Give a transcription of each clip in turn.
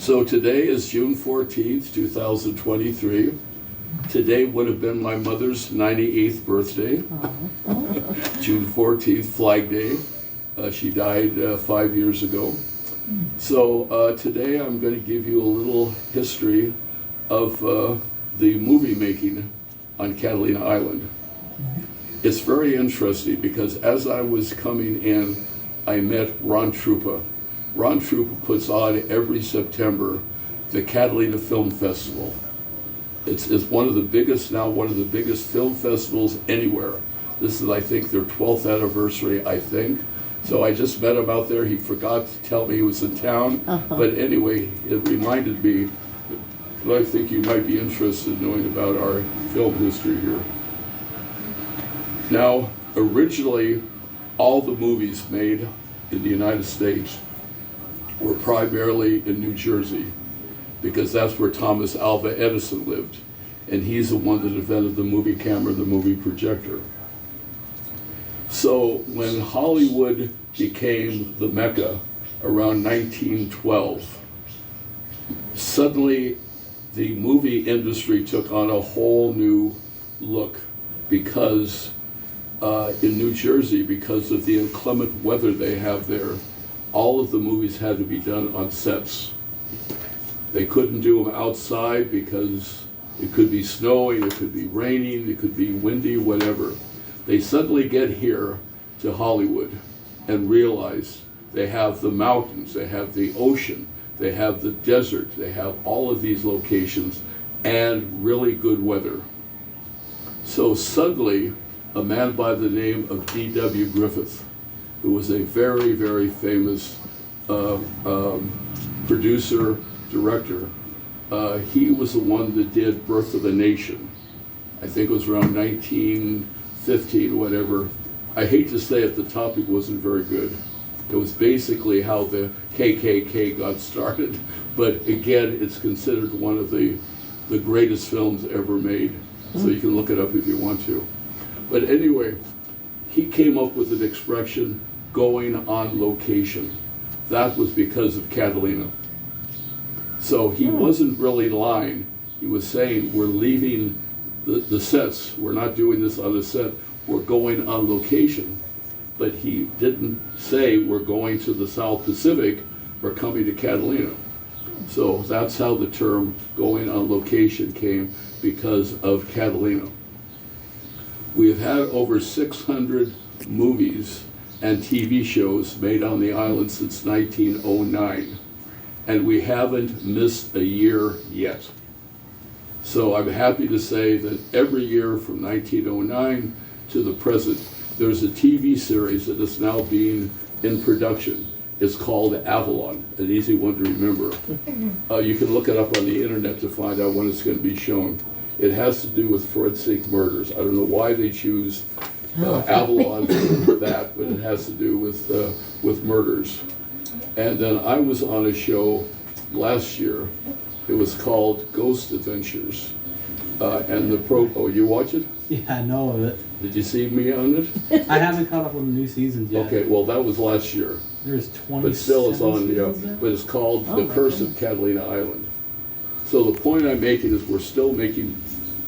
So today is June 14th, 2023. Today would have been my mother's 98th birthday. June 14th, Flag Day. She died 5 years ago. So today I'm going to give you a little history of the movie making on Catalina Island. It's very interesting because as I was coming in, I met Ron Trupa. Ron Trupa puts on every September the Catalina Film Festival. It's one of the biggest film festivals anywhere. This is, I think, their 12th anniversary, I think. So I just met him out there. He forgot to tell me he was in town. But anyway, it reminded me that I think you might be interested in knowing about our film history here. Now, originally, all the movies made in the United States were primarily in New Jersey, because that's where Thomas Alva Edison lived. And he's the one that invented the movie camera, the movie projector. So when Hollywood became the Mecca around 1912, suddenly the movie industry took on a whole new look because in New Jersey, because of the inclement weather they have there, all of the movies had to be done on sets. They couldn't do them outside because it could be snowing, it could be raining, it could be windy, whatever. They suddenly get here to Hollywood and realize they have the mountains, they have the ocean, they have the desert, they have all of these locations and really good weather. So suddenly, a man by the name of D.W. Griffith, who was a very, very famous producer, director, he was the one that did Birth of a Nation. I think it was around 1915, whatever. I hate to say it, the topic wasn't very good. It was basically how the KKK got started, but again, it's considered one of the greatest films ever made. So you can look it up if you want to. But anyway, he came up with an expression, going on location. That was because of Catalina. So he wasn't really lying. He was saying, we're leaving the sets. We're not doing this on a set. We're going on location. But he didn't say, we're going to the South Pacific. We're coming to Catalina. So that's how the term going on location came, because of Catalina. We have had over 600 movies and TV shows made on the island since 1909, and we haven't missed a year yet. So I'm happy to say that every year from 1909 to the present, there's a TV series that is now being in production. It's called Avalon, an easy one to remember. You can look it up on the internet to find out when it's going to be shown. It has to do with forensic murders. I don't know why they choose Avalon for that, but it has to do with murders. And then I was on a show last year. It was called Ghost Adventures. And you watch it? Yeah, I know of it. Did you see me on it? I haven't caught up on the new seasons yet. Okay, well that was last year. There's 20. But still it's on, but it's called The Curse of Catalina Island. So the point I'm making is we're still making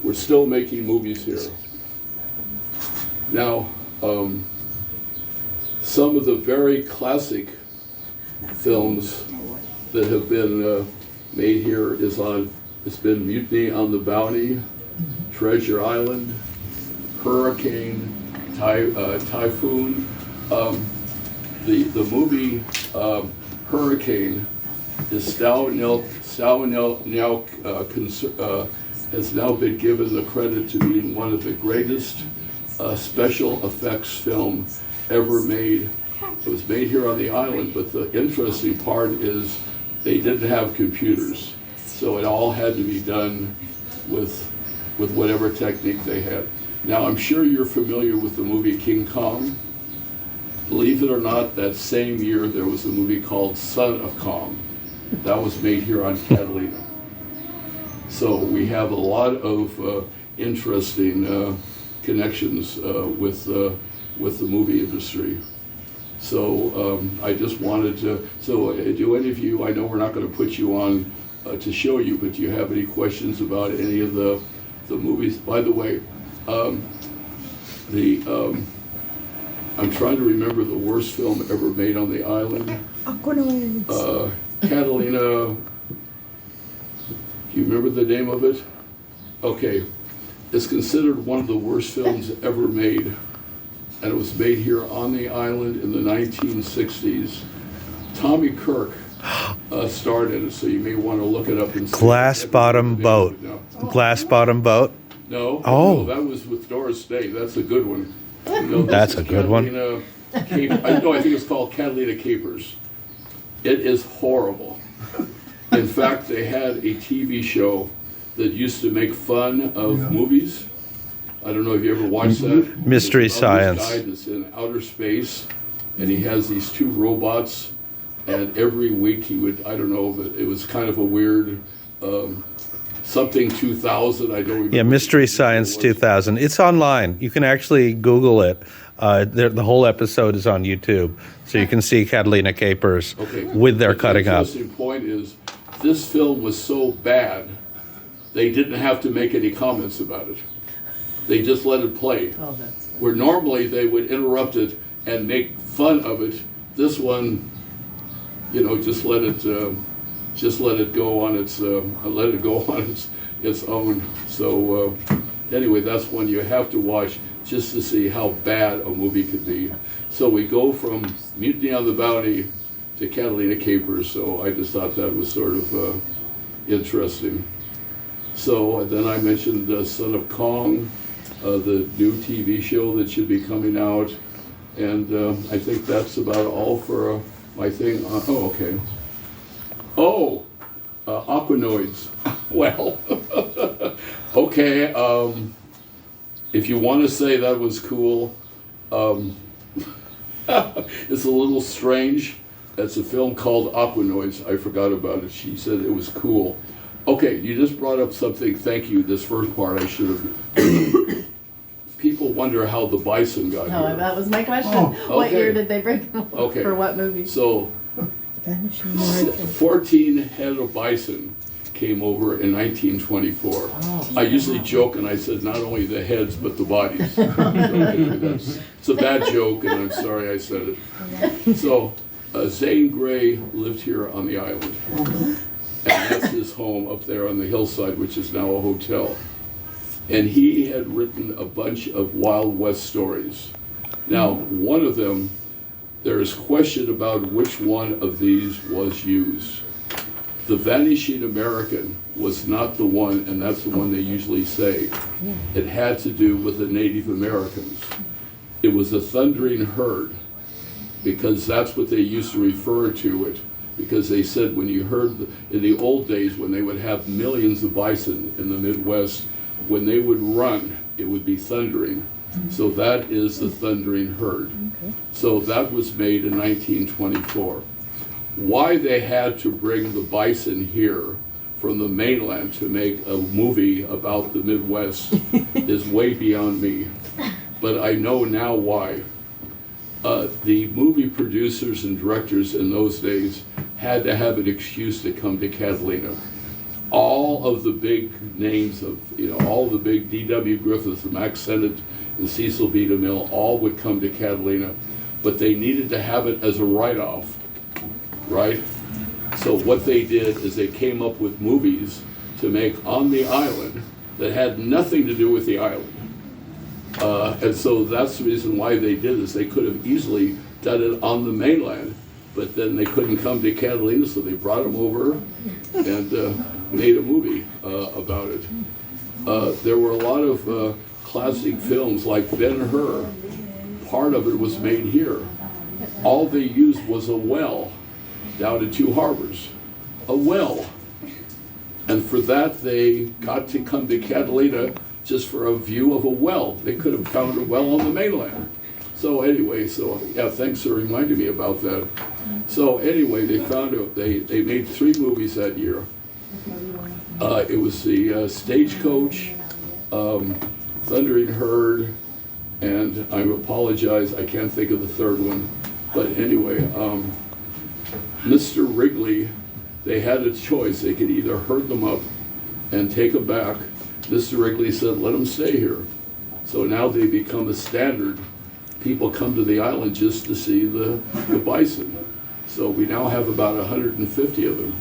movies here. Now, some of the very classic films that have been made here it's been Mutiny on the Bounty, Treasure Island, Hurricane, Typhoon. The movie Hurricane is has now been given the credit to being one of the greatest special effects film ever made. It was made here on the island, but the interesting part is they didn't have computers, so it all had to be done with whatever technique they had. Now, I'm sure you're familiar with the movie King Kong. Believe it or not, that same year there was a movie called Son of Kong. That was made here on Catalina. So we have a lot of interesting connections with the movie industry. So I just wanted to, so do any of you, I know we're not going to put you on to show you, but do you have any questions about any of the movies? By the way, I'm trying to remember the worst film ever made on the island. Aquanoids. Catalina, do you remember the name of it? Okay, it's considered one of the worst films ever made, and it was made here on the island in the 1960s. Tommy Kirk starred in it, so you may want to look it up and see. Glass Bottom Boat. No. Glass Bottom Boat? No, Oh. no, that was with Doris Day. That's a good one. No, this That's is a good one. No, I think it's called Catalina Capers. It is horrible. In fact, they had a TV show that used to make fun of movies. I don't know if you ever watched that. Mystery It's about Science. this guy that's in outer space, and he has these two robots, and every week he would, I don't know, but it was kind of a weird, something 2000, I don't remember. Yeah, Mystery Science 2000. It's online. You can actually Google it. The whole episode is on YouTube, so you can see Catalina Capers Okay. with their But cutting the up. interesting point is, this film was so bad, they didn't have to make any comments about it. They just let it play. Oh, that's. Where normally they would interrupt it and make fun of it. This one, just let it go on its own. So anyway, that's one you have to watch just to see how bad a movie could be. So we go from Mutiny on the Bounty to Catalina Capers. So I just thought that was sort of interesting. So then I mentioned Son of Kong, the new TV show that should be coming out. And I think that's about all for my thing. Okay. Aquanoids. Well, okay. If you want to say that was cool, it's a little strange. It's a film called Aquanoids. I forgot about it. She said it was cool. Okay, you just brought up something. Thank you. This first part I should have. People wonder how the bison got No, here. that was my question. Oh, What okay. year did they bring them? Okay. For what movie? So, Vanishing American. 14 head of bison came over in 1924. Oh. I usually joke and I said not only the heads but the bodies. So anyway, it's a bad joke and I'm sorry I said it. So Zane Grey lived here on the island. And that's his home up there on the hillside, which is now a hotel. And he had written a bunch of Wild West stories. Now, one of them, there is question about which one of these was used. The Vanishing American was not the one, and that's the one they usually say. It had to do with the Native Americans. It was a thundering herd, because that's what they used to refer to it. Because they said when you heard, in the old days when they would have millions of bison in the Midwest, when they would run, it would be thundering. So that is the thundering herd. Okay. So that was made in 1924. Why they had to bring the bison here from the mainland to make a movie about the Midwest is way beyond me. But I know now why. The movie producers and directors in those days had to have an excuse to come to Catalina. All of the big names of, all the big D.W. Griffith, Max Sennett, and Cecil B. DeMille, all would come to Catalina, but they needed to have it as a write-off, right? So what they did is they came up with movies to make on the island that had nothing to do with the island. And so that's the reason why they did this. They could have easily done it on the mainland, but then they couldn't come to Catalina, so they brought them over and made a movie about it. There were a lot of classic films like Ben-Hur. Part of it was made here. All they used was a well down at Two Harbors, a well. And for that, they got to come to Catalina just for a view of a well. They could have found a well on the mainland. So anyway, yeah, thanks for reminding me about that. So anyway, they found out, they made 3 movies that year. It was the Stagecoach, Thundering Herd, and I apologize, I can't think of the third one. But anyway, Mr. Wrigley, they had a choice. They could either herd them up and take them back. Mr. Wrigley said, let them stay here. So now they become a standard. People come to the island just to see the bison. So we now have about 150 of them.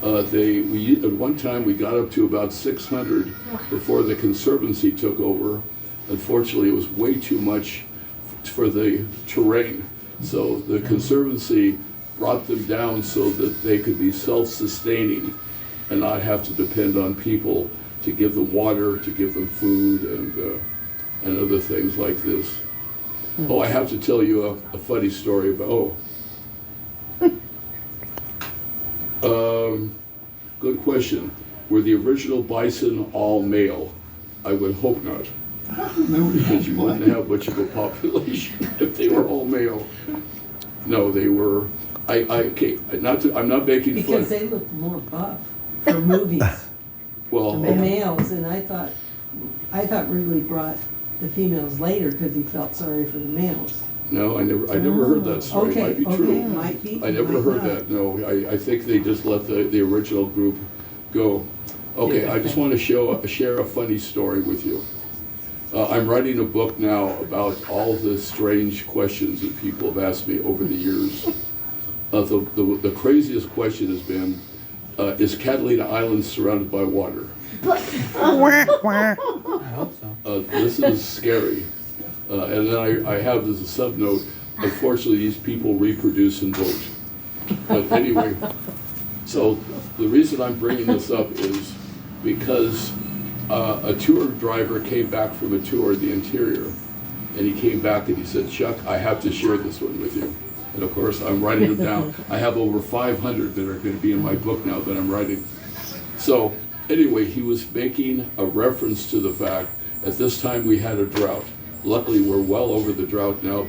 At one time we got up to about 600 before the Conservancy took over. Unfortunately, it was way too much for the terrain. So the Conservancy brought them down so that they could be self-sustaining and not have to depend on people to give them water, to give them food, and other things like this. Oh, I have to tell you a funny story about, good question. Were the original bison all male? I would hope not. Because you wouldn't have much of a population if they were all male. No, they were, okay, I'm not making fun. Because they look more buff for movies, Well, the males, and I thought Wrigley brought the females later because he felt sorry for the males. no, I never heard that story. It might be true. Might be. I never might heard not. that, no. I think they just let the original group go. Okay, I just want to share a funny story with you. I'm writing a book now about all the strange questions that people have asked me over the years. The craziest question has been, is Catalina Island surrounded by water? I hope so. This is scary. And then I have as a subnote, unfortunately, these people reproduce and vote. But anyway, so the reason I'm bringing this up is because a tour driver came back from a tour of the interior, and he came back and he said, Chuck, I have to share this one with you. And of course, I'm writing them down. I have over 500 that are going to be in my book now that I'm writing. So anyway, he was making a reference to the fact at this time we had a drought. Luckily, we're well over the drought now, but